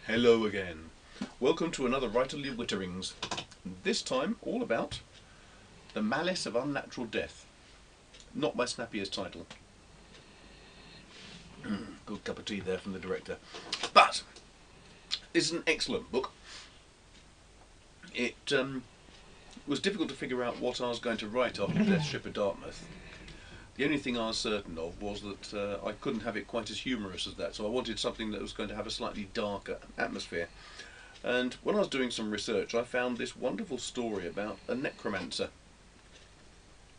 Hello again. Welcome to another Writerly Witterings. This time all about The Malice of Unnatural Death. Not my snappiest title. Good cup of tea there from the director. But this is an excellent book. It was difficult to figure out what I was going to write after Death Ship of Dartmouth. The only thing I was certain of was that I couldn't have it quite as humorous as that, so I wanted something that was going to have a slightly darker atmosphere. And when I was doing some research, I found this wonderful story about a necromancer.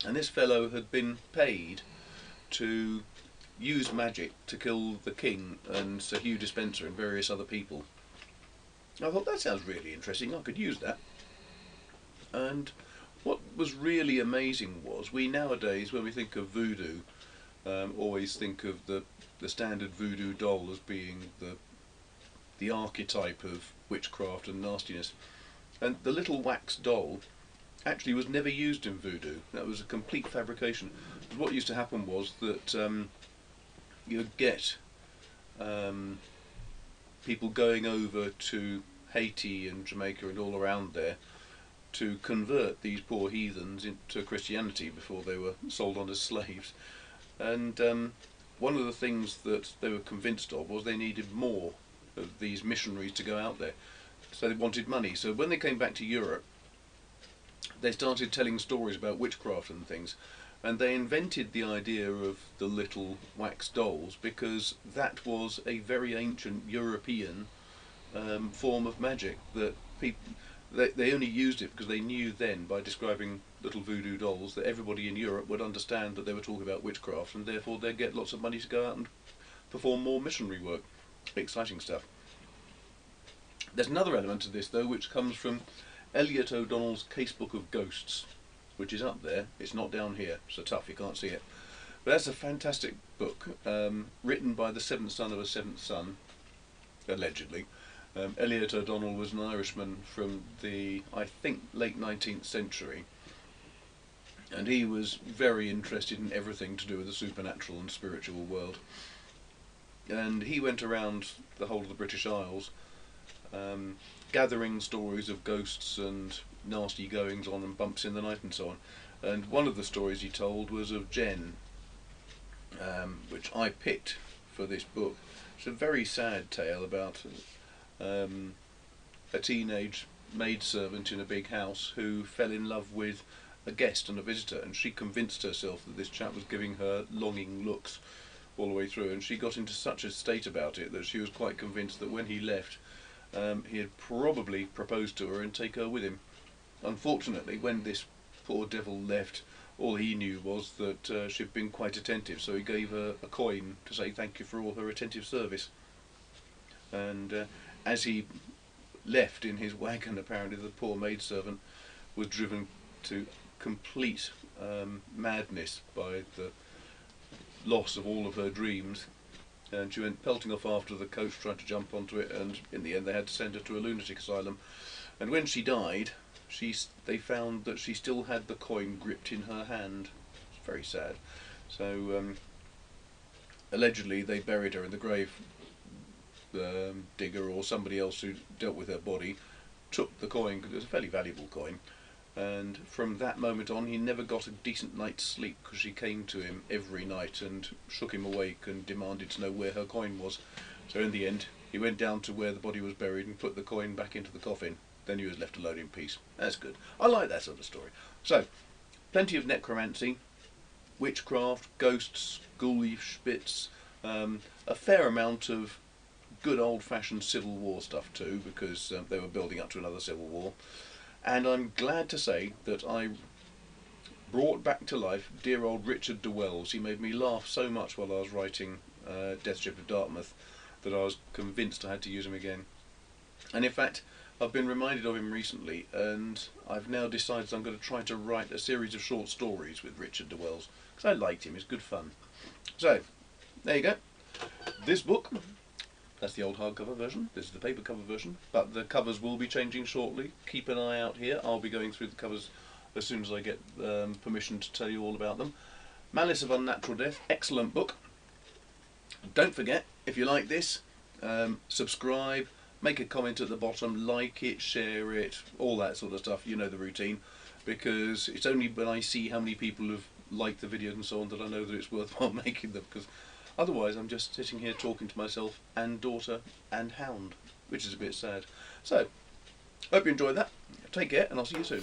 And this fellow had been paid to use magic to kill the king and Sir Hugh Despenser and various other people. I thought, that sounds really interesting, I could use that. And what was really amazing was, we nowadays, when we think of voodoo, always think of the standard voodoo doll as being the archetype of witchcraft and nastiness. And the little wax doll actually was never used in voodoo. That was a complete fabrication. But what used to happen was that you'd get people going over to Haiti and Jamaica and all around there to convert these poor heathens into Christianity before they were sold on as slaves. And one of the things that they were convinced of was they needed more of these missionaries to go out there. So they wanted money. So when they came back to Europe, they started telling stories about witchcraft and things. And they invented the idea of the little wax dolls because that was a very ancient European form of magic that people... They only used it because they knew then, by describing little voodoo dolls, that everybody in Europe would understand that they were talking about witchcraft, and therefore they'd get lots of money to go out and perform more missionary work. Exciting stuff. There's another element to this, though, which comes from Elliot O'Donnell's Casebook of Ghosts, which is up there. It's not down here, so tough, you can't see it. But that's a fantastic book, written by the seventh son of a seventh son, allegedly. Elliot O'Donnell was an Irishman from the, I think, late 19th century, and he was very interested in everything to do with the supernatural and spiritual world. And he went around the whole of the British Isles gathering stories of ghosts and nasty goings on and bumps in the night and so on. And one of the stories he told was of Jen, which I picked for this book. It's a very sad tale about a teenage maidservant in a big house who fell in love with a guest and a visitor, and she convinced herself that this chap was giving her longing looks all the way through, and she got into such a state about it that she was quite convinced that when he left, he had probably proposed to her and take her with him. Unfortunately, when this poor devil left, all he knew was that she'd been quite attentive, so he gave her a coin to say thank you for all her attentive service. And as he left in his wagon, apparently the poor maidservant was driven to complete madness by the loss of all of her dreams, and she went pelting off after the coach, trying to jump onto it, and in the end they had to send her to a lunatic asylum. And when she died, they found that she still had the coin gripped in her hand. It's very sad. So allegedly they buried her in the grave. The digger or somebody else who dealt with her body took the coin, because it was a fairly valuable coin, and from that moment on he never got a decent night's sleep, because she came to him every night and shook him awake and demanded to know where her coin was. So in the end he went down to where the body was buried and put the coin back into the coffin. Then he was left alone in peace. That's good. I like that sort of story. So plenty of necromancy, witchcraft, ghosts, ghoulish bits, a fair amount of good old-fashioned Civil War stuff too, because they were building up to another Civil War. And I'm glad to say that I brought back to life dear old Richard de Wells. He made me laugh so much while I was writing Death Ship of Dartmouth that I was convinced I had to use him again. And in fact, I've been reminded of him recently, and I've now decided I'm going to try to write a series of short stories with Richard de Wells, because I liked him. It's good fun. So there you go. This book, that's the old hardcover version, this is the paper cover version, but the covers will be changing shortly. Keep an eye out here. I'll be going through the covers as soon as I get permission to tell you all about them. Malice of Unnatural Death, excellent book. Don't forget, if you like this, subscribe, make a comment at the bottom, like it, share it, all that sort of stuff. You know the routine, because it's only when I see how many people have liked the videos and so on that I know that it's worthwhile making them, because otherwise I'm just sitting here talking to myself and daughter and hound, which is a bit sad. So, hope you enjoyed that. Take care, and I'll see you soon.